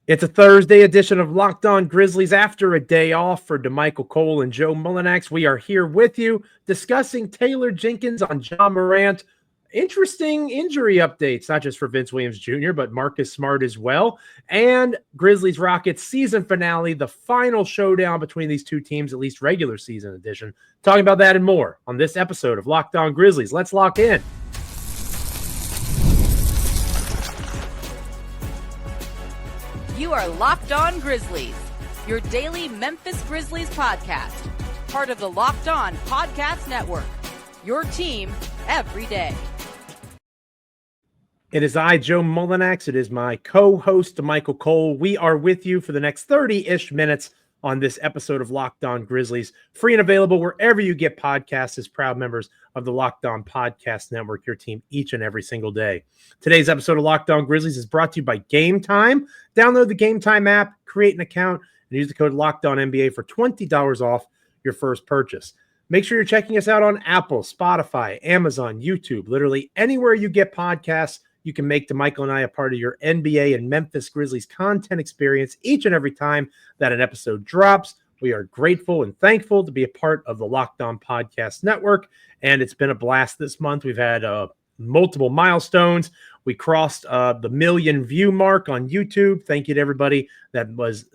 It's a Thursday edition of Locked On Grizzlies after a day off for Damichael Cole and Joe Mullinax. We are here with you discussing Taylor Jenkins on Ja Morant. Interesting injury updates, not just for Vince Williams Jr., but Marcus Smart as well. And Grizzlies Rockets season finale, the final showdown between these two teams, at least regular season edition. Talking about that and more on this episode of Locked On Grizzlies. Let's lock in. You are Locked On Grizzlies, your daily Memphis Grizzlies podcast, part of the Locked On Podcast Network, your team every day. It is I, Joe Mullinax. It is my co-host, Damichael Cole. We are with you for the next 30-ish minutes on this episode of Locked On Grizzlies, free and available wherever you get podcasts as proud members of the Locked On Podcast Network, your team each and every single day. Today's episode of Locked On Grizzlies is brought to you by Gametime. Download the Gametime app, create an account, and use the code LOCKEDONNBA for $20 off your first purchase. Make sure you're checking us out on Apple, Spotify, Amazon, YouTube, literally anywhere you get podcasts. You can make Damichael and I a part of your NBA and Memphis Grizzlies content experience each and every time that an episode drops. We are grateful and thankful to be a part of the Locked On Podcast Network, and it's been a blast this month. We've had multiple milestones. We crossed the million view mark on YouTube. Thank you to everybody that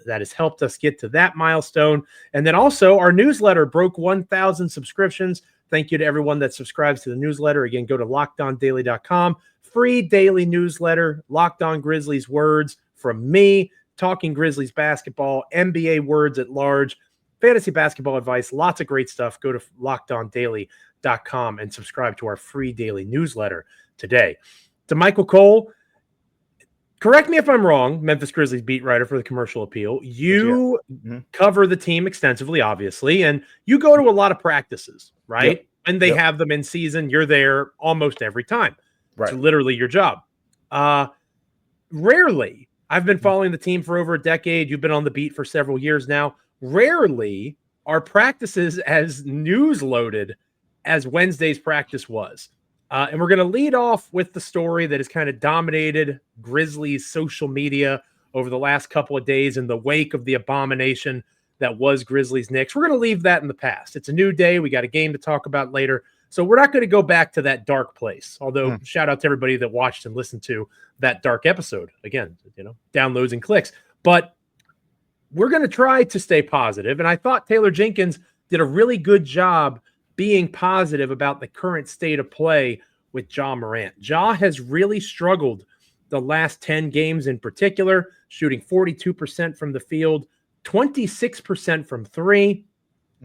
has helped us get to that milestone. And then also our newsletter broke 1,000 subscriptions. Thank you to everyone that subscribes to the newsletter. Again, go to lockedondaily.com. Free daily newsletter, Locked On Grizzlies words from me, talking Grizzlies basketball, NBA words at large, fantasy basketball advice, lots of great stuff. Go to lockedondaily.com and subscribe to our free daily newsletter today. Damichael Cole, correct me if I'm wrong, Memphis Grizzlies beat writer for the Commercial Appeal. You cover the team extensively, obviously, and you go to a lot of practices, right? Yep. And they have them in season. You're there almost every time. Right. It's literally your job. Rarely, I've been following the team for over a decade. You've been on the beat for several years now. Rarely are practices as news loaded as Wednesday's practice was. And we're going to lead off with the story that has kind of dominated Grizzlies social media over the last couple of days in the wake of the abomination that was Grizzlies Knicks. We're going to leave that in the past. It's a new day. We got a game to talk about later. So we're not going to go back to that dark place, although shout out to everybody that watched and listened to that dark episode. Again, downloads and clicks. But we're going to try to stay positive. And I thought Taylor Jenkins did a really good job being positive about the current state of play with Ja Morant. Ja has really struggled the last 10 games in particular, shooting 42% from the field, 26% from three.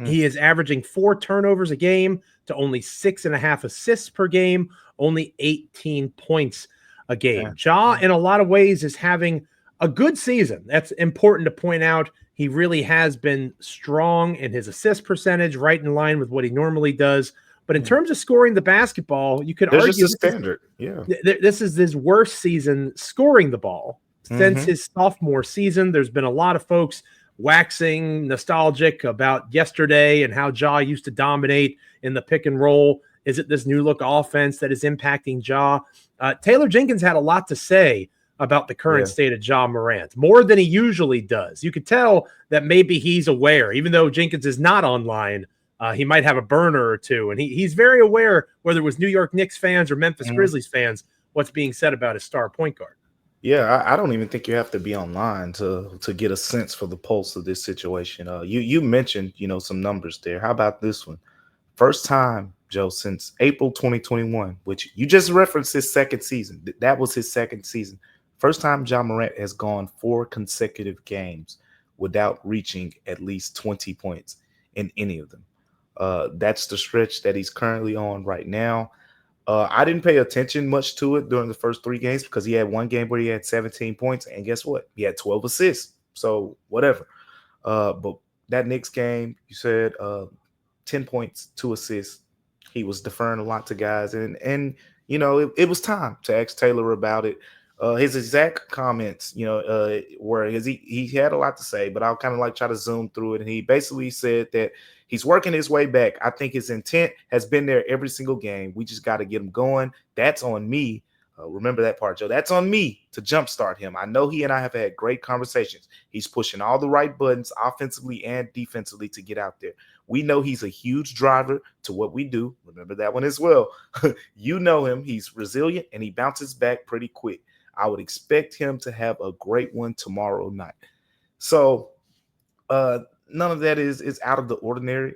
He is averaging 4 turnovers a game to only 6.5 assists per game, only 18 points a game. Ja, in a lot of ways, is having a good season. That's important to point out. He really has been strong in his assist percentage, right in line with what he normally does. But in terms of scoring the basketball, you could argue just a standard. This is his worst season scoring the ball since his sophomore season. There's been a lot of folks waxing nostalgic about yesterday and how Ja used to dominate in the pick and roll. Is it this new look offense that is impacting Ja? Taylor Jenkins had a lot to say about the current state of Ja Morant, more than he usually does. You could tell that maybe he's aware, even though Jenkins is not online, he might have a burner or two. And he's very aware, whether it was New York Knicks fans or Memphis Grizzlies fans, what's being said about his star point guard. Yeah, I don't even think you have to be online to get a sense for the pulse of this situation. You mentioned, some numbers there. How about this one? First time, Joe, since April 2021, which you just referenced his second season. That was his second season. First time Ja Morant has gone 4 consecutive games without reaching at least 20 points in any of them. That's the stretch that he's currently on right now. I didn't pay attention much to it during the first 3 games because he had one game where he had 17 points, and guess what? He had 12 assists. So whatever. But that Knicks game, you said 10 points, 2 assists. He was deferring a lot to guys, and it was time to ask Taylor about it. His exact comments, where he had a lot to say, but I'll kind of try to zoom through it. And he basically said that he's working his way back. I think his intent has been there every single game. We just got to get him going. That's on me. Remember that part, Joe. That's on me to jumpstart him. I know he and I have had great conversations. He's pushing all the right buttons offensively and defensively to get out there. We know he's a huge driver to what we do. Remember that one as well. You know him. He's resilient, and he bounces back pretty quick. I would expect him to have a great one tomorrow night. So none of that is out of the ordinary.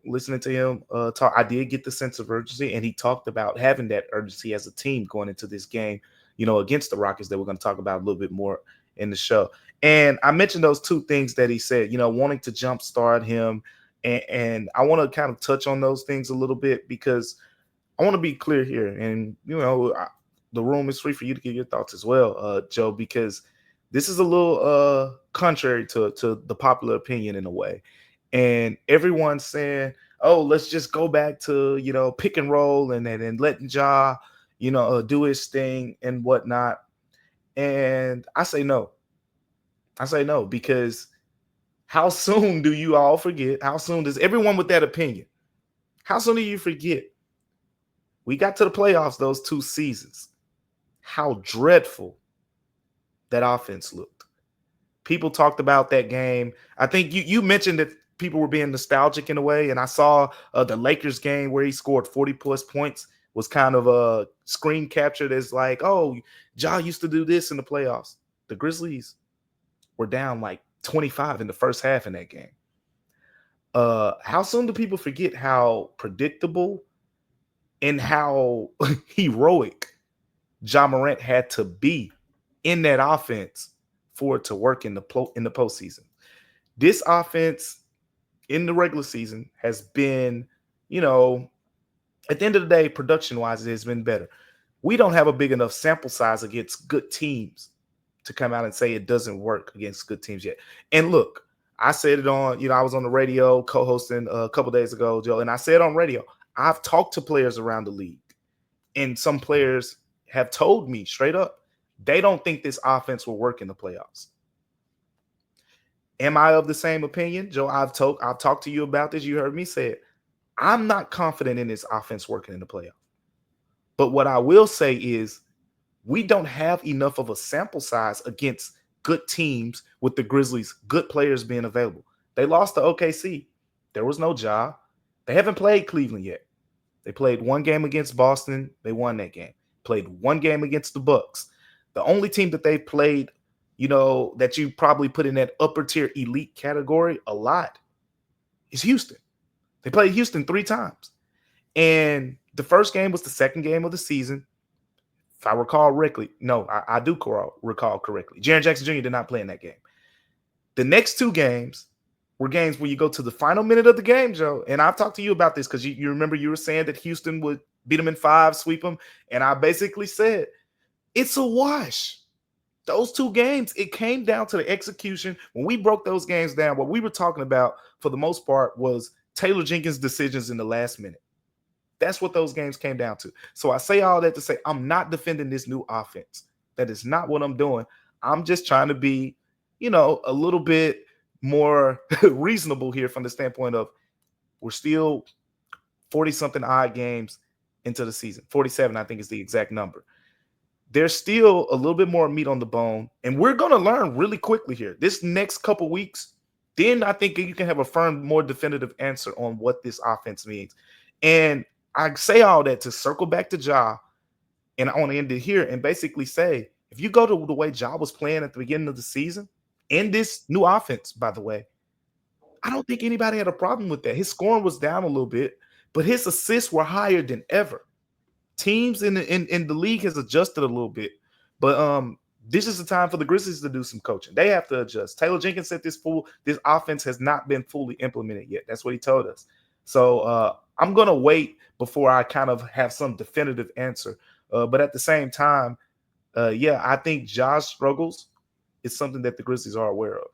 Listening to him talk, I did get the sense of urgency, and he talked about having that urgency as a team going into this game, against the Rockets that we're going to talk about a little bit more in the show. And I mentioned those two things that he said, wanting to jumpstart him. And I want to kind of touch on those things a little bit because I want to be clear here. And, the room is free for you to give your thoughts as well, Joe, because this is a little contrary to the popular opinion in a way. And everyone's saying, oh, let's just go back to, pick and roll and letting Ja, do his thing and whatnot. And I say no. Because how soon do you all forget? How soon does everyone with that opinion? How soon do you forget? We got to the playoffs those 2 seasons. How dreadful that offense looked. People talked about that game. I think you mentioned that people were being nostalgic in a way, and I saw the Lakers game where he scored 40-plus points was kind of screen captured as like, oh, Ja used to do this in the playoffs. The Grizzlies were down like 25 in the first half in that game. How soon do people forget how predictable and how heroic Ja Morant had to be in that offense for it to work in the postseason? This offense in the regular season has been, at the end of the day, production-wise, it has been better. We don't have a big enough sample size against good teams to come out and say it doesn't work against good teams yet. And look, I said it on, I was on the radio co-hosting a couple days ago, Joe, and I said on radio, I've talked to players around the league, and some players have told me straight up, they don't think this offense will work in the playoffs. Am I of the same opinion, Joe? I've talked to you about this. You heard me say it. I'm not confident in this offense working in the playoffs. But what I will say is we don't have enough of a sample size against good teams with the Grizzlies, good players being available. They lost to OKC. There was no Ja. They haven't played Cleveland yet. They played one game against Boston. They won that game. Played one game against the Bucks. The only team that they played, that you probably put in that upper tier elite category a lot is Houston. They played Houston 3 times. And the first game was the second game of the season. If I recall correctly, no, I do recall correctly. Jaren Jackson Jr. did not play in that game. The next 2 games were games where you go to the final minute of the game, Joe. And I've talked to you about this because you remember you were saying that Houston would beat them in 5, sweep them. And I basically said, it's a wash. Those 2 games, it came down to the execution. When we broke those games down, what we were talking about for the most part was Taylor Jenkins' decisions in the last minute. That's what those games came down to. So I say all that to say I'm not defending this new offense. That is not what I'm doing. I'm just trying to be, a little bit more reasonable here from the standpoint of we're still 40-something odd games into the season. 47, I think, is the exact number. There's still a little bit more meat on the bone, and we're going to learn really quickly here. This next couple weeks, then I think you can have a firm, more definitive answer on what this offense means. And I say all that to circle back to Ja, and I want to end it here and basically say, if you go to the way Ja was playing at the beginning of the season, in this new offense, by the way, I don't think anybody had a problem with that. His scoring was down a little bit, but his assists were higher than ever. Teams in the league has adjusted a little bit, but this is the time for the Grizzlies to do some coaching. They have to adjust. Taylor Jenkins said this offense has not been fully implemented yet. That's what he told us. So I'm going to wait before I kind of have some definitive answer. But at the same time, I think Ja's struggles is something that the Grizzlies are aware of.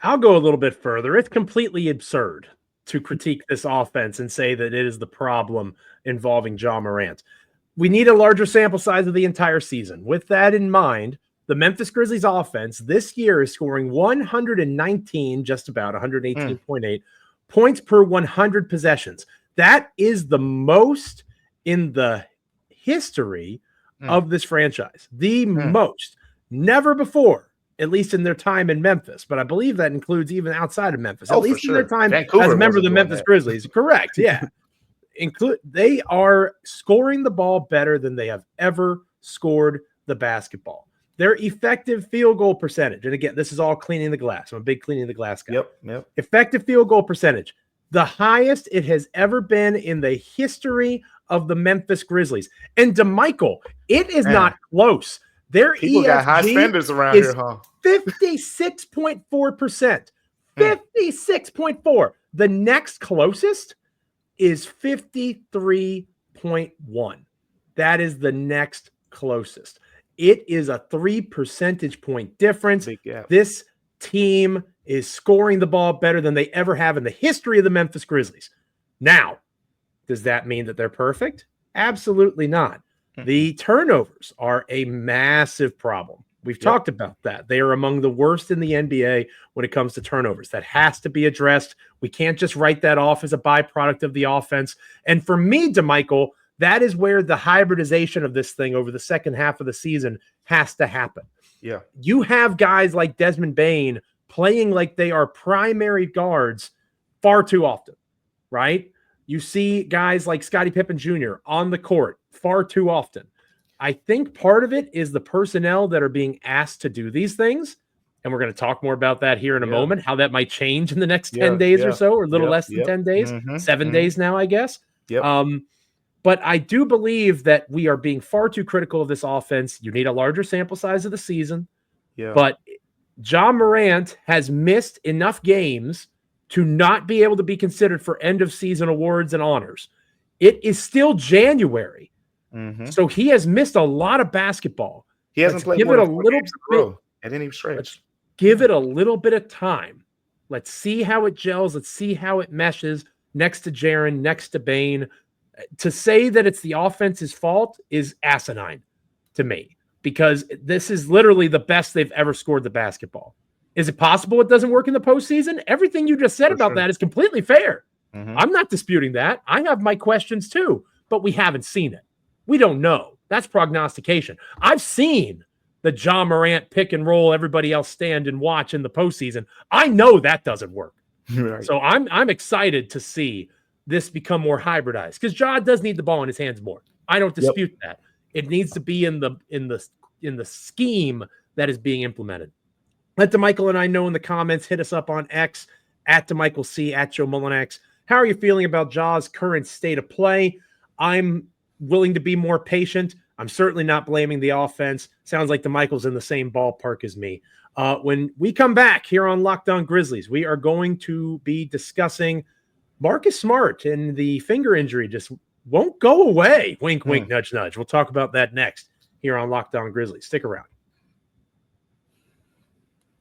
I'll go a little bit further. It's completely absurd to critique this offense and say that it is the problem involving Ja Morant. We need a larger sample size of the entire season. With that in mind, the Memphis Grizzlies offense this year is scoring 119, just about 118.8 points per 100 possessions. That is the most in the history of this franchise. The most. Never before, at least in their time in Memphis. But I believe that includes even outside of Memphis. At least in their time Vancouver as a member of the wasn't Memphis doing that. Grizzlies. Correct, yeah. They are scoring the ball better than they have ever scored the basketball. Their effective field goal percentage, and again, this is all cleaning the glass. I'm a big cleaning the glass guy. Yep. Effective field goal percentage, the highest it has ever been in the history of the Memphis Grizzlies. And Damichael, it is not close. Their People got high standards around here, huh? 56.4%. 56.4. The next closest is 53.1. That is the next closest. It is a 3 percentage point difference. This team is scoring the ball better than they ever have in the history of the Memphis Grizzlies. Now, does that mean that they're perfect? Absolutely not. The turnovers are a massive problem. We've talked about that. They are among the worst in the NBA when it comes to turnovers. That has to be addressed. We can't just write that off as a byproduct of the offense. And for me, Damichael, that is where the hybridization of this thing over the second half of the season has to happen. Yeah. You have guys like Desmond Bane playing like they are primary guards far too often, right? You see guys like Scottie Pippen Jr. on the court far too often. I think part of it is the personnel that are being asked to do these things. And we're going to talk more about that here in a moment, how that might change in the next 10 days or so, or a little less than 10 days, 7 days now, I guess. But I do believe that we are being far too critical of this offense. You need a larger sample size of the season. But Ja Morant has missed enough games to not be able to be considered for end of season awards and honors. It is still January. So he has missed a lot of basketball. He hasn't played more than 4 games in a row at any stretch. Let's give it a little bit of time. Let's see how it gels. Let's see how it meshes next to Jaren, next to Bane. To say that it's the offense's fault is asinine to me, because this is literally the best they've ever scored the basketball. Is it possible it doesn't work in the postseason? Everything you just said about that is completely fair. I'm not disputing that. I have my questions too, but we haven't seen it. We don't know. That's prognostication. I've seen the Ja Morant pick and roll, everybody else stand and watch in the postseason. I know that doesn't work. So I'm excited to see this become more hybridized, because Ja does need the ball in his hands more. I don't dispute that. It needs to be in the scheme that is being implemented. Let Damichael and I know in the comments. Hit us up on X at Damichael C, at Joe Mullinax. How are you feeling about Ja's current state of play? I'm willing to be more patient. I'm certainly not blaming the offense. Sounds like Damichael's in the same ballpark as me. When we come back here on Locked On Grizzlies, we are going to be discussing Marcus Smart, and the finger injury just won't go away. Wink, wink, nudge, nudge. We'll talk about that next here on Locked On Grizzlies. Stick around.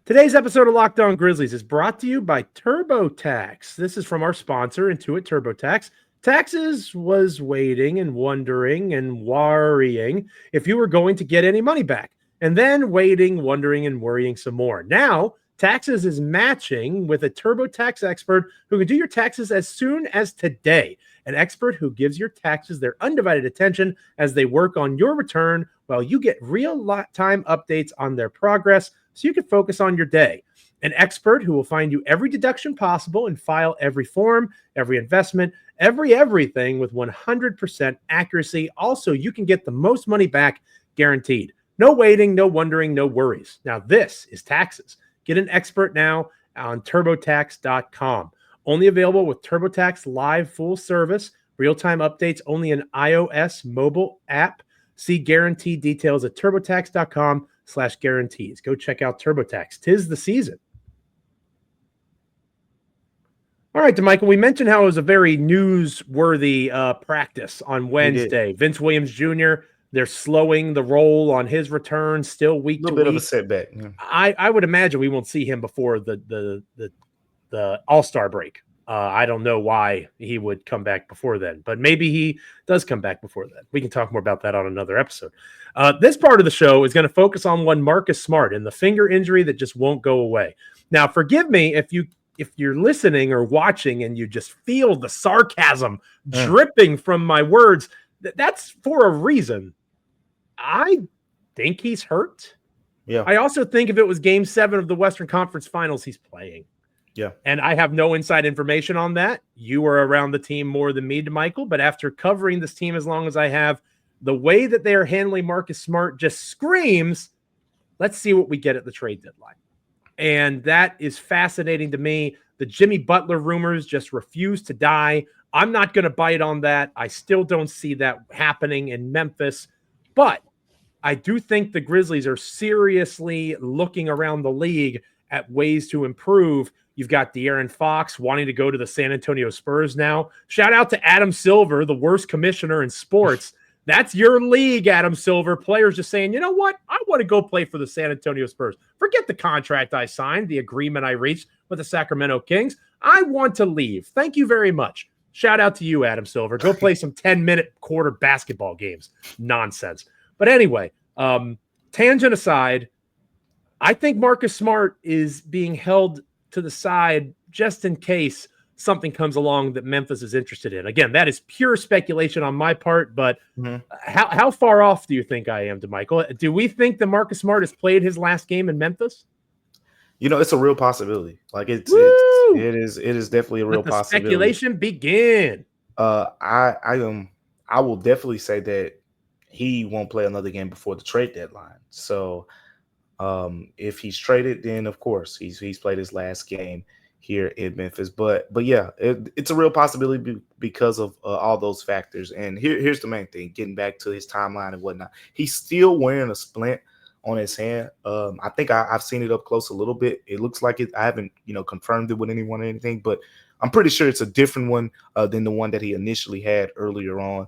Today's episode of Locked On Grizzlies is brought to you by TurboTax. This is from our sponsor, Intuit TurboTax. Taxes was waiting and wondering and worrying if you were going to get any money back, and then waiting, wondering, and worrying some more. Now, Taxes is matching with a TurboTax expert who can do your taxes as soon as today. An expert who gives your taxes their undivided attention as they work on your return, while you get real-time updates on their progress so you can focus on your day. An expert who will find you every deduction possible and file every form, every investment, everything with 100% accuracy. Also, you can get the most money back guaranteed. No waiting, no wondering, no worries. Now, this is taxes. Get an expert now on TurboTax.com. Only available with TurboTax Live Full Service. Real-time updates only in iOS mobile app. See guarantee details at TurboTax.com/guarantees. Go check out TurboTax. 'Tis the season. All right, Damichael, we mentioned how it was a very newsworthy practice on Wednesday. Vince Williams Jr., they're slowing the roll on his return, still week to week. A little bit of a setback. Yeah. I would imagine we won't see him before the All-Star break. I don't know why he would come back before then, but maybe he does come back before then. We can talk more about that on another episode. This part of the show is going to focus on one Marcus Smart and the finger injury that just won't go away. Now, forgive me if you're listening or watching and you just feel the sarcasm dripping from my words. That's for a reason. I think he's hurt. Yeah. I also think if it was game 7 of the Western Conference Finals, he's playing. Yeah. And I have no inside information on that. You were around the team more than me, Damichael, but after covering this team as long as I have, the way that they are handling Marcus Smart just screams, let's see what we get at the trade deadline. And that is fascinating to me. The Jimmy Butler rumors just refuse to die. I'm not going to bite on that. I still don't see that happening in Memphis, but I do think the Grizzlies are seriously looking around the league at ways to improve. You've got De'Aaron Fox wanting to go to the San Antonio Spurs now. Shout out to Adam Silver, the worst commissioner in sports. That's your league, Adam Silver. Players just saying, you know what? I want to go play for the San Antonio Spurs. Forget the contract I signed, the agreement I reached with the Sacramento Kings. I want to leave. Thank you very much. Shout out to you, Adam Silver. Go play some 10-minute quarter basketball games. Nonsense. But anyway, tangent aside, I think Marcus Smart is being held to the side just in case something comes along that Memphis is interested in. Again, that is pure speculation on my part, but how far off do you think I am, Damichael? Do we think that Marcus Smart has played his last game in Memphis? You know, it's a real possibility. Like it is definitely a real possibility. Speculation begin. I will definitely say that he won't play another game before the trade deadline. So if he's traded, then of course he's played his last game here in Memphis. But yeah, it's a real possibility because of all those factors. And here's the main thing, getting back to his timeline and whatnot. He's still wearing a splint on his hand. I think I've seen it up close a little bit. It looks like it. I haven't, confirmed it with anyone or anything, but I'm pretty sure it's a different one than the one that he initially had earlier on.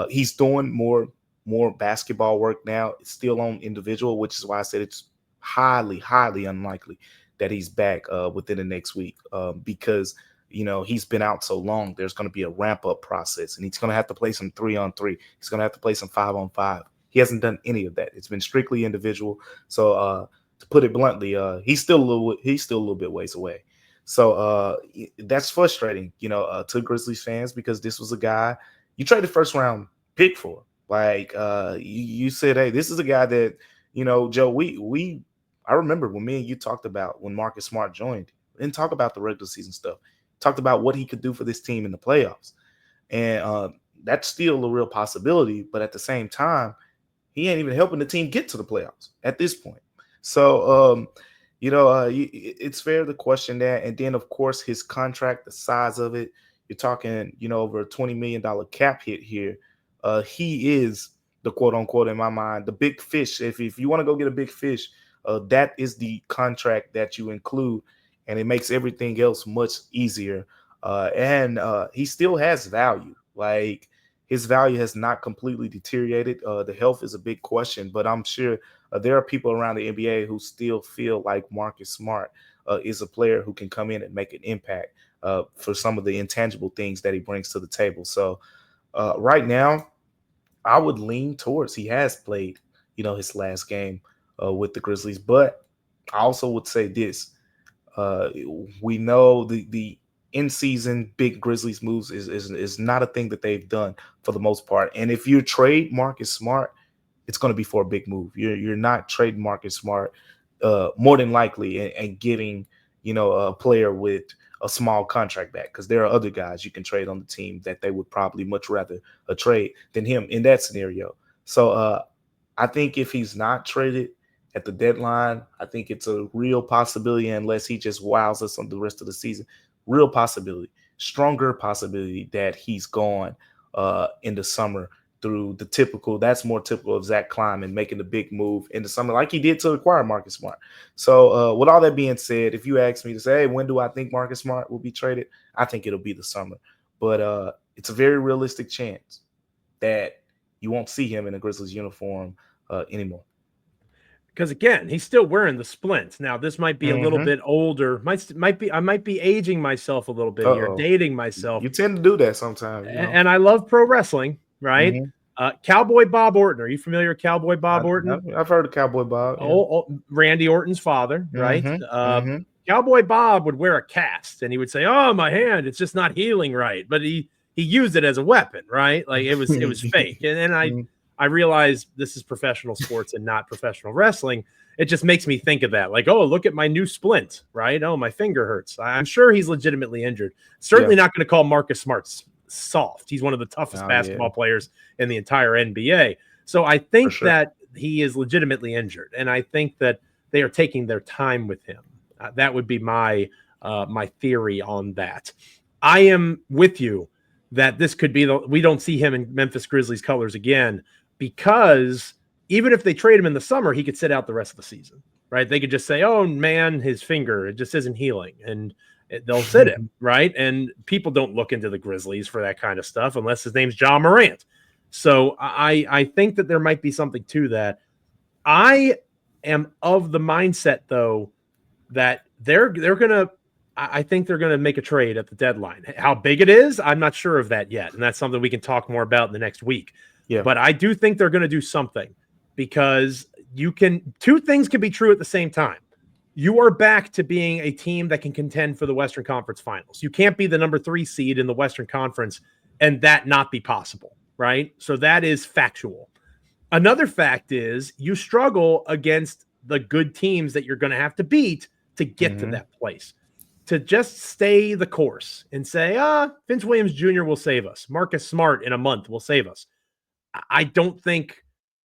He's doing more basketball work now. It's still on individual, which is why I said it's highly, highly unlikely that he's back within the next week because, he's been out so long. There's going to be a ramp-up process, and he's going to have to play some 3-on-3. He's going to have to play some 5-on-5. He hasn't done any of that. It's been strictly individual. So to put it bluntly, he's still a little bit ways away. So that's frustrating, to Grizzlies fans, because this was a guy you traded first-round pick for. Like you said, hey, this is a guy that, Joe, I remember when me and you talked about when Marcus Smart joined. We didn't talk about the regular season stuff. Talked about what he could do for this team in the playoffs. And that's still a real possibility. But at the same time, he ain't even helping the team get to the playoffs at this point. So, it's fair to question that. And then, of course, his contract, the size of it, you're talking, over a $20 million cap hit here. He is the quote unquote, in my mind, the big fish. If you want to go get a big fish, that is the contract that you include, and it makes everything else much easier. And he still has value. Like, his value has not completely deteriorated. The health is a big question, but I'm sure there are people around the NBA who still feel like Marcus Smart is a player who can come in and make an impact for some of the intangible things that he brings to the table. So right now, I would lean towards he has played, his last game with the Grizzlies. But I also would say this. We know the in-season big Grizzlies moves is not a thing that they've done for the most part. And if you trade Marcus Smart, it's going to be for a big move. You're not trading Marcus Smart more than likely and getting, a player with a small contract back, because there are other guys you can trade on the team that they would probably much rather trade than him in that scenario. So I think if he's not traded at the deadline, I think it's a real possibility, unless he just wows us on the rest of the season. Real possibility, stronger possibility that he's gone in the summer through that's more typical of Zach Kleiman making the big move in the summer like he did to acquire Marcus Smart. So with all that being said, if you ask me to say, hey, when do I think Marcus Smart will be traded? I think it'll be the summer. But it's a very realistic chance that you won't see him in a Grizzlies uniform anymore. Because again, he's still wearing the splints. Now, this might be a little bit older. I might be aging myself a little bit here, dating myself. You tend to do that sometimes. And I love pro wrestling, right? Cowboy Bob Orton. Are you familiar with Cowboy Bob Orton? I've heard of Cowboy Bob. Yeah. Randy Orton's father, right? Cowboy Bob would wear a cast, and he would say, "Oh, my hand, it's just not healing right." But he used it as a weapon, right? Like it was fake. And I I realize this is professional sports and not professional wrestling. It just makes me think of that. Like, oh, look at my new splint, right? Oh, my finger hurts. I'm sure he's legitimately injured. Certainly not going to call Marcus Smart soft. He's one of the toughest basketball players in the entire NBA. So I think that he is legitimately injured. And I think that they are taking their time with him. That would be my theory on that. I am with you that this could be we don't see him in Memphis Grizzlies colors again, because even if they trade him in the summer, he could sit out the rest of the season, right? They could just say, oh man, his finger, it just isn't healing, and they'll sit him, right? And people don't look into the Grizzlies for that kind of stuff unless his name's Ja Morant. So I think that there might be something to that. I am of the mindset, though, that they're going to, I think they're going to make a trade at the deadline. How big it is, I'm not sure of that yet. And that's something we can talk more about in the next week. Yeah. But I do think they're going to do something, because two things can be true at the same time. You are back to being a team that can contend for the Western Conference Finals. You can't be the number 3 seed in the Western Conference and that not be possible, right? So that is factual. Another fact is you struggle against the good teams that you're going to have to beat to get to that place. To just stay the course and say, Vince Williams Jr. will save us. Marcus Smart in a month will save us. I don't think,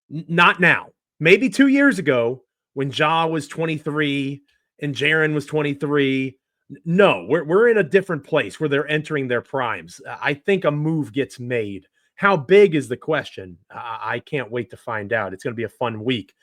not now. Maybe 2 years ago when Ja was 23 and Jaren was 23. No, we're in a different place where they're entering their primes. I think a move gets made. How big is the question? I can't wait to find out. It's going to be a fun week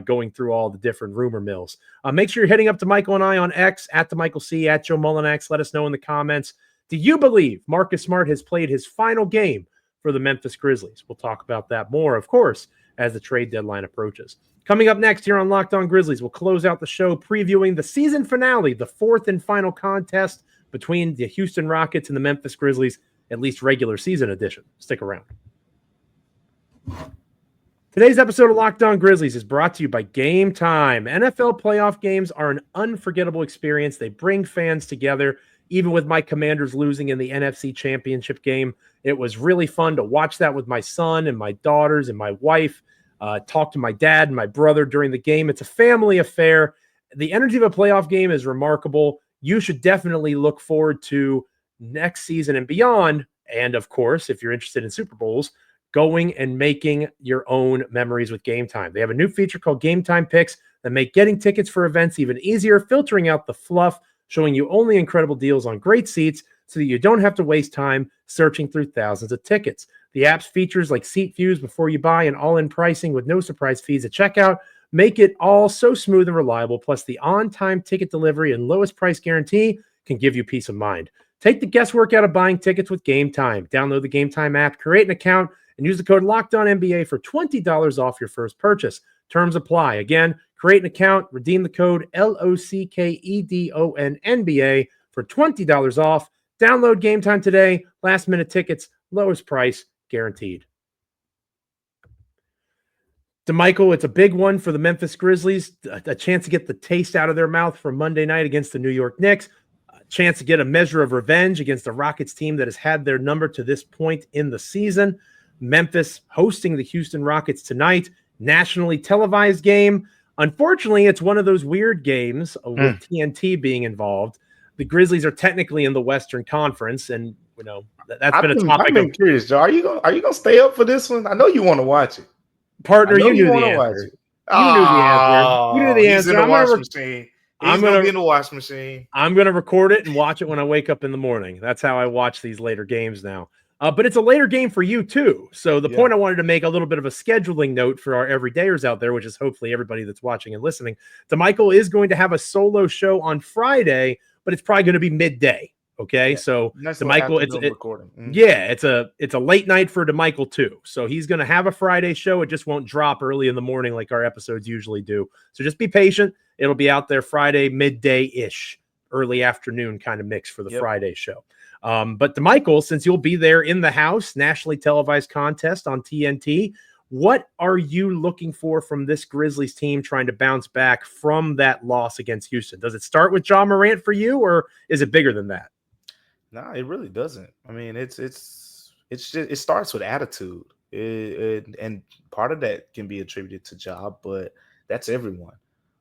going through all the different rumor mills. Make sure you're hitting up Damichael and I on X, at Damichael C, at Joe Mullinax. Let us know in the comments. Do you believe Marcus Smart has played his final game for the Memphis Grizzlies? We'll talk about that more, of course, as the trade deadline approaches. Coming up next here on Locked On Grizzlies, we'll close out the show previewing the season finale, the 4th and final contest between the Houston Rockets and the Memphis Grizzlies, at least regular season edition. Stick around. Today's episode of Locked On Grizzlies is brought to you by Gametime. NFL playoff games are an unforgettable experience. They bring fans together. Even with my Commanders losing in the NFC Championship game, it was really fun to watch that with my son and my daughters and my wife, talk to my dad and my brother during the game. It's a family affair. The energy of a playoff game is remarkable. You should definitely look forward to next season and beyond. And of course, if you're interested in Super Bowls, going and making your own memories with Gametime. They have a new feature called Gametime Picks that make getting tickets for events even easier, filtering out the fluff, showing you only incredible deals on great seats so that you don't have to waste time searching through thousands of tickets. The app's features like seat views before you buy and all-in pricing with no surprise fees at checkout make it all so smooth and reliable. Plus, the on-time ticket delivery and lowest price guarantee can give you peace of mind. Take the guesswork out of buying tickets with Gametime. Download the Gametime app, create an account, and use the code LOCKEDONNBA for $20 off your first purchase. Terms apply. Again, create an account, redeem the code LOCKEDONNBA for $20 off. Download Gametime today. Last minute tickets, lowest price guaranteed. Damichael, it's a big one for the Memphis Grizzlies. A chance to get the taste out of their mouth for Monday night against the New York Knicks. A chance to get a measure of revenge against the Rockets team that has had their number to this point in the season. Memphis hosting the Houston Rockets tonight, nationally televised game. Unfortunately, it's one of those weird games with TNT being involved. The Grizzlies are technically in the Western Conference, and that's been a topic. I'm curious, Joe. Are you gonna stay up for this one? I know you want to watch it, partner. You knew the answer. You knew the answer. You knew the answer. He's in the wash machine. He's gonna be in the wash machine. I'm gonna record it and watch it when I wake up in the morning. That's how I watch these later games now. But it's a later game for you, too. So the point I wanted to make a little bit of a scheduling note for our everydayers out there, which is hopefully everybody that's watching and listening. Damichael is going to have a solo show on Friday, but it's probably going to be midday. Okay, so Damichael, it's a late night for Damichael, too. So he's going to have a Friday show. It just won't drop early in the morning like our episodes usually do. So just be patient. It'll be out there Friday midday-ish, early afternoon kind of mix for the Friday show. But Damichael, since you'll be there in the house, nationally televised contest on TNT, what are you looking for from this Grizzlies team trying to bounce back from that loss against Houston? Does it start with Ja Morant for you, or is it bigger than that? No, it really doesn't. I mean, it starts with attitude. And part of that can be attributed to Ja, but that's everyone.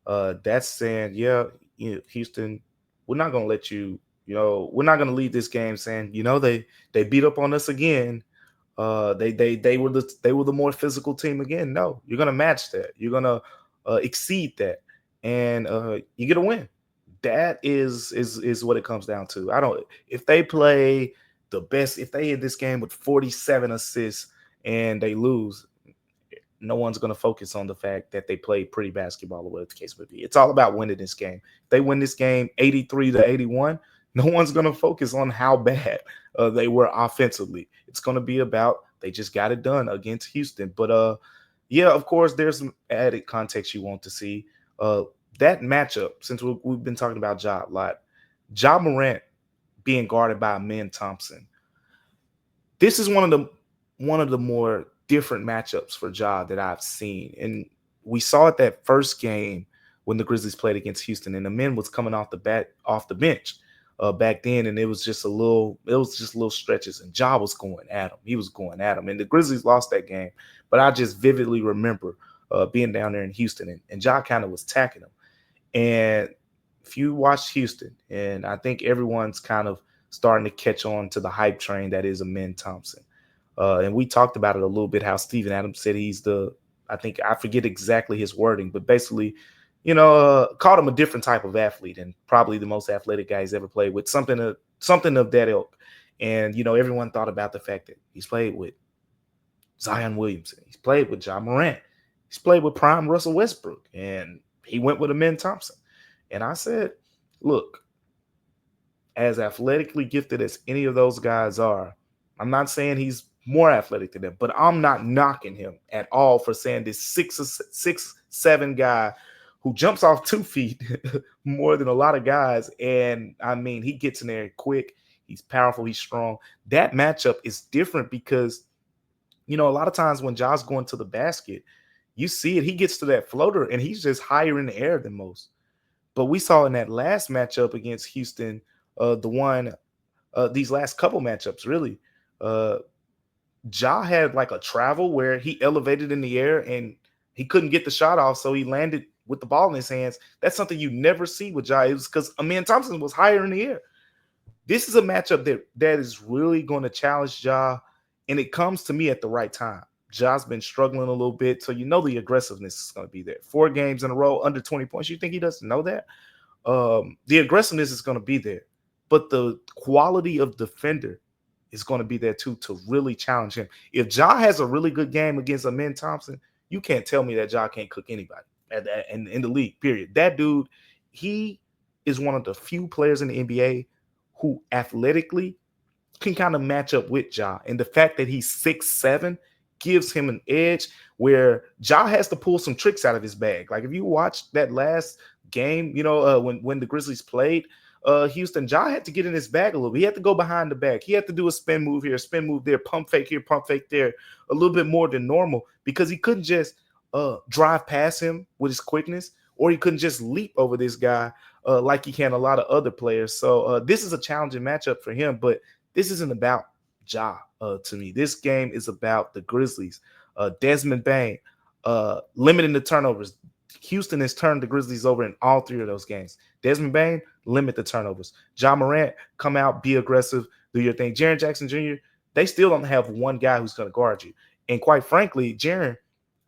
That's saying, yeah, Houston, we're not gonna let you. We're not gonna leave this game saying, they beat up on us again. They were the more physical team again. No, you're gonna match that. You're gonna exceed that, and you get a win. That is what it comes down to. If they play the best, if they hit this game with 47 assists and they lose, no one's going to focus on the fact that they played pretty basketball or whatever the case may be. It's all about winning this game. If they win this game 83-81, no one's going to focus on how bad they were offensively. It's going to be about they just got it done against Houston. But, yeah, of course, there's some added context you want to see. That matchup, since we've been talking about Ja a lot, Ja Morant being guarded by Amen Thompson. This is one of the more different matchups for Ja that I've seen. And we saw it that first game when the Grizzlies played against Houston, and Amen was coming off the bench back then, and it was just little stretches, and Ja was going at him. He was going at him. And the Grizzlies lost that game. But I just vividly remember being down there in Houston, and Ja kind of was attacking him. And if you watch Houston, and I think everyone's kind of starting to catch on to the hype train that is Amen Thompson. And we talked about it a little bit, how Steven Adams said I forget exactly his wording, but basically, called him a different type of athlete and probably the most athletic guy he's ever played with, something of that ilk. And, everyone thought about the fact that he's played with Zion Williamson. He's played with Ja Morant. He's played with prime Russell Westbrook. And he went with Amen Thompson. And I said, look, as athletically gifted as any of those guys are, I'm not saying he's more athletic than them, but I'm not knocking him at all for saying this 6'7" guy who jumps off 2 feet more than a lot of guys. And I mean, he gets in there quick. He's powerful. He's strong. That matchup is different because, a lot of times when Ja's going to the basket, you see it. He gets to that floater and he's just higher in the air than most. But we saw in that last matchup against Houston, these last couple matchups, really, Ja had like a travel where he elevated in the air and he couldn't get the shot off, so he landed with the ball in his hands. That's something you never see with Ja. It was because Amen Thompson was higher in the air. This is a matchup that is really going to challenge Ja, and it comes to me at the right time. Ja's been struggling a little bit, so the aggressiveness is going to be there. 4 games in a row, under 20 points. You think he doesn't know that? The aggressiveness is going to be there, but the quality of defender is going to be there too to really challenge him. If Ja has a really good game against Amen Thompson, you can't tell me that Ja can't cook anybody in the league, period. That dude, he is one of the few players in the NBA who athletically can kind of match up with Ja. And the fact that he's 6'7" gives him an edge where Ja has to pull some tricks out of his bag. Like if you watch that last game, when the Grizzlies played Houston, Ja had to get in his bag a little bit. He had to go behind the back. He had to do a spin move here, spin move there, pump fake here, pump fake there, a little bit more than normal because he couldn't just drive past him with his quickness, or he couldn't just leap over this guy like he can a lot of other players. So this is a challenging matchup for him, but this isn't about Ja to me. This game is about the Grizzlies. Desmond Bane limiting the turnovers. Houston has turned the Grizzlies over in all 3 of those games. Desmond Bane, limit the turnovers. Ja Morant, come out, be aggressive, do your thing. Jaren Jackson Jr., they still don't have one guy who's going to guard you. And quite frankly, Jaren,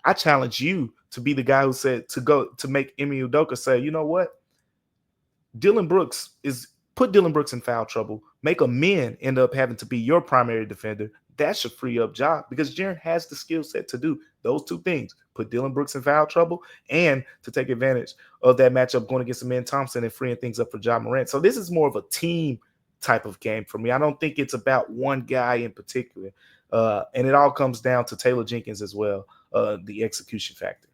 I challenge you to be the guy who said to make Ime Udoka say, you know what? Put Dylan Brooks in foul trouble. Make Amen end up having to be your primary defender. That should free up Ja because Jaren has the skill set to do those 2 things. Put Dylan Brooks in foul trouble and to take advantage of that matchup going against Amen Thompson and freeing things up for Ja Morant. So this is more of a team type of game for me. I don't think it's about one guy in particular. And it all comes down to Taylor Jenkins as well, the execution factor.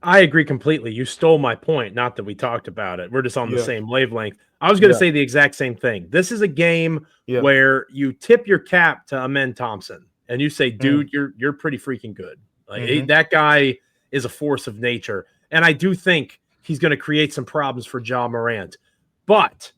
I agree completely. You stole my point. Not that we talked about it. We're just on the same wavelength. I was going to say the exact same thing. This is a game where you tip your cap to Amen Thompson and you say, dude, you're pretty freaking good. Like that guy is a force of nature. And I do think he's going to create some problems for Ja Morant. But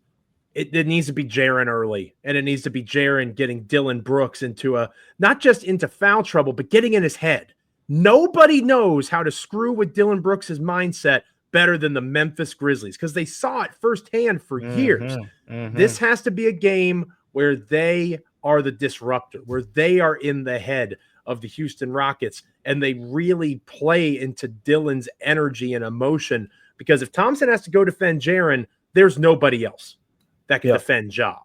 it needs to be Jaren early, and it needs to be Jaren getting Dillon Brooks into not just into foul trouble, but getting in his head. Nobody knows how to screw with Dillon Brooks's mindset better than the Memphis Grizzlies because they saw it firsthand for years. This has to be a game where they are the disruptor, where they are in the head of the Houston Rockets and they really play into Dillon's energy and emotion. Because if Thompson has to go defend Jaren, there's nobody else that can defend Ja,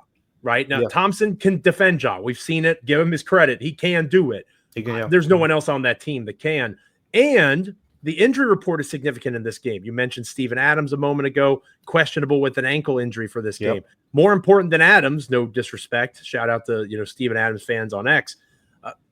right? Now, Thompson can defend Ja. We've seen it. Give him his credit. He can do it. There's no one else on that team that can. And the injury report is significant in this game. You mentioned Steven Adams a moment ago, questionable with an ankle injury for this game. More important than Adams, no disrespect. Shout out to Steven Adams fans on X.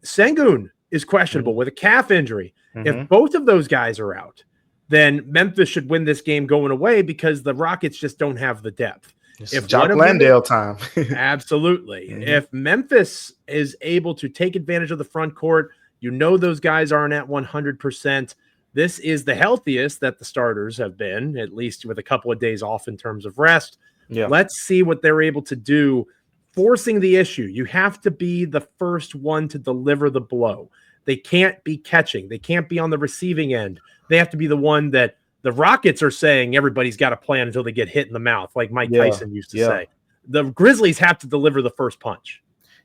Sengun is questionable with a calf injury. If both of those guys are out, then Memphis should win this game going away because the Rockets just don't have the depth. If Jock Landale time. Absolutely. If Memphis is able to take advantage of the front court, those guys aren't at 100%. This is the healthiest that the starters have been, at least with a couple of days off in terms of rest. Let's see what they're able to do. Forcing the issue. You have to be the first one to deliver the blow. They can't be catching. They can't be on the receiving end. They have to be the one that the Rockets are saying everybody's got a plan until they get hit in the mouth, like Mike Tyson used to say. The Grizzlies have to deliver the first punch.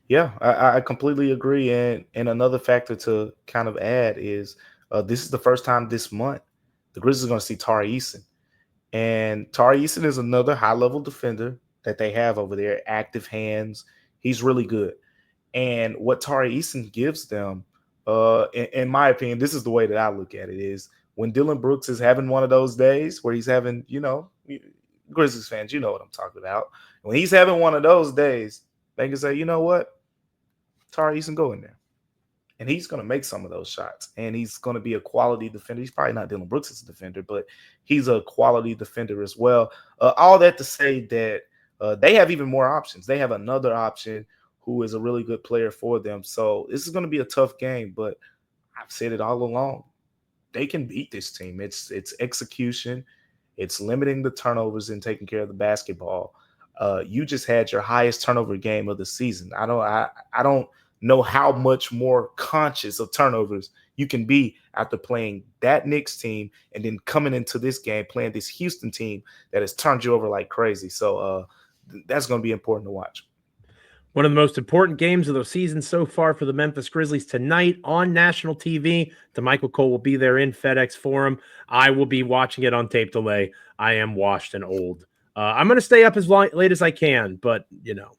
Yeah, I completely agree. And another factor to kind of add is this is the first time this month the Grizzlies are going to see Tari Eason. And Tari Eason is another high-level defender that they have over there, active hands. He's really good. And what Tari Eason gives them, in my opinion, this is the way that I look at it, is when Dillon Brooks is having one of those days where he's having, Grizzlies fans, you know what I'm talking about. When he's having one of those days, they can say, you know what? Tari Eason, go in there. And he's going to make some of those shots. And he's going to be a quality defender. He's probably not Dillon Brooks as a defender, but he's a quality defender as well. All that to say that they have even more options. They have another option who is a really good player for them. So this is going to be a tough game, but I've said it all along. They can beat this team. It's execution. It's limiting the turnovers and taking care of the basketball. You just had your highest turnover game of the season. I don't know how much more conscious of turnovers you can be after playing that Knicks team and then coming into this game playing this Houston team that has turned you over like crazy. So that's going to be important to watch. One of the most important games of the season so far for the Memphis Grizzlies tonight on national TV. Damichael Cole will be there in FedEx Forum. I will be watching it on tape delay. I am washed and old. I'm going to stay up as late as I can, but,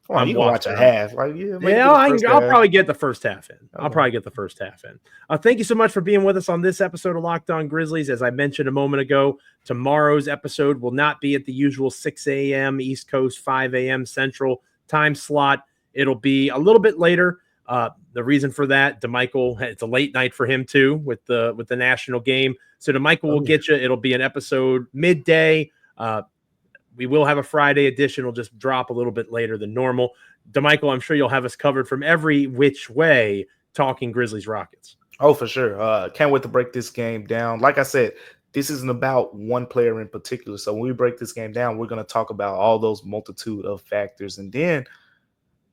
I'm you can watch a half. Like, I'll probably get the first half in. I'll probably get the first half in. Thank you so much for being with us on this episode of Locked On Grizzlies. As I mentioned a moment ago, tomorrow's episode will not be at the usual 6 a.m. East Coast, 5 a.m. Central time slot. It'll be a little bit later. The reason for that, Damichael, it's a late night for him too with the national game. So Damichael will get you. It'll be an episode midday. We will have a Friday edition. It'll just drop a little bit later than normal. Damichael, I'm sure you'll have us covered from every which way talking Grizzlies Rockets. Oh, for sure. Can't wait to break this game down. Like I said, this isn't about one player in particular. So when we break this game down, we're going to talk about all those multitude of factors. And then,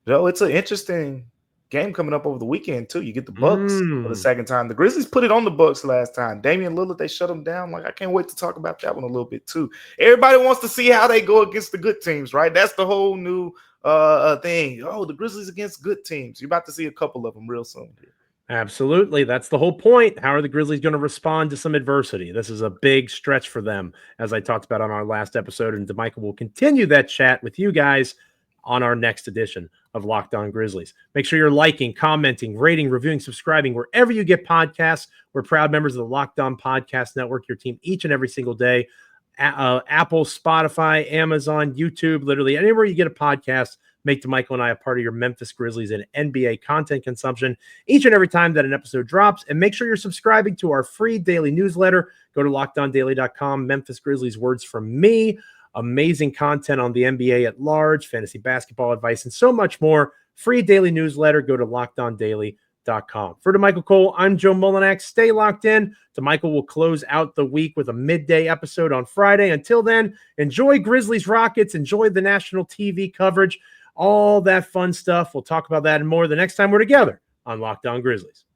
it's an interesting game coming up over the weekend too. You get the Bucks for the second time. The Grizzlies put it on the Bucks last time. Damian Lillard, they shut them down. I can't wait to talk about that one a little bit too. Everybody wants to see how they go against the good teams, right? That's the whole new thing. Oh, the Grizzlies against good teams. You're about to see a couple of them real soon. Absolutely. That's the whole point. How are the Grizzlies going to respond to some adversity? This is a big stretch for them, as I talked about on our last episode. And Damichael will continue that chat with you guys on our next edition of Locked On Grizzlies. Make sure you're liking, commenting, rating, reviewing, subscribing wherever you get podcasts. We're proud members of the Locked On Podcast Network, your team each and every single day. Apple, Spotify, Amazon, YouTube, literally anywhere you get a podcast, make Damichael and I a part of your Memphis Grizzlies and NBA content consumption each and every time that an episode drops. And make sure you're subscribing to our free daily newsletter. Go to LockedOnDaily.com. Memphis Grizzlies words from me. Amazing content on the NBA at large, fantasy basketball advice, and so much more. Free daily newsletter. Go to LockedOnDaily.com. Damichael.com. For Damichael Cole, I'm Joe Mullinax. Stay locked in. Damichael will close out the week with a midday episode on Friday. Until then, enjoy Grizzlies Rockets. Enjoy the national TV coverage. All that fun stuff. We'll talk about that and more the next time we're together on Locked On Grizzlies.